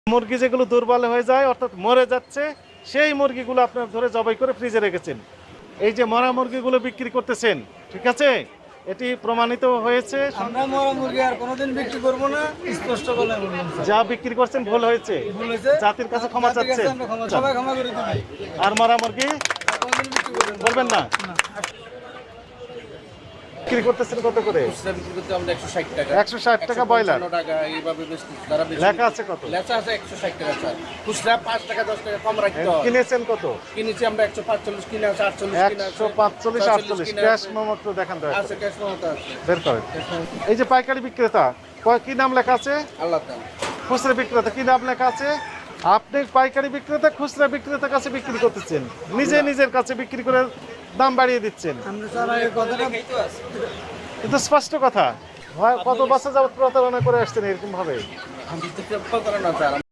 মুরগি যেগুলো দুর্বল হয়ে যায় অর্থাৎ মরে যাচ্ছে সেই মুরগিগুলো আপনার ধরে জবাই করে ফ্রিজে রেখেছেন। এই যে মরা মুরগিগুলো বিক্রি করতেছেন, ঠিক আছে, এটি প্রমাণিত হয়েছে। আমরা মরা মুরগি আর কোনোদিন বিক্রি করব না, স্পষ্ট বলে বললাম। যা বিক্রি করছেন ভুল হয়েছে, জাতির কাছে ক্ষমা চাচ্ছেন। সবাই ক্ষমা করে দিবেন। আর মরা মুরগি কোনোদিন বিক্রি করবেন না। বলবেন না। বিক্রি করতেছেন কত করে? খুচরা বিক্রি করতে আমরা 160 টাকা। 160 টাকা ব্রয়লার। 155 টাকা এইভাবে বেশি যারা বেশি লেখা আছে কত? লেখা আছে 160 টাকা স্যার। খুচরা 5 টাকা 10 টাকা কম রাখতে হয়। কিনেছেন কত? কিনেছি আমরা 145 কিনে আছে 48 কিনে আছে 145 48 ক্যাশ মেমো তো দেখান দয়া আছে করে। ক্যাশ মেমোতে আছে। বের করেন। এই যে পাইকারি বিক্রেতা, কি নাম লেখা আছে? আল্লাহ তাআলা। খুচরা বিক্রেতা কি নাম লেখা আছে? আপনি পাইকারি বিক্রেতা খুচরা বিক্রেতার কাছে বিক্রি করতেছেন, নিজের কাছে বিক্রি করে দাম বাড়িয়ে দিচ্ছেন। আমরা স্যার এই কথাটা কিন্তু স্পষ্ট কথা, কত বছর যাবত প্রতারণা করে আসছেন এরকম ভাবে? আমি তো চেষ্টা করে না স্যার।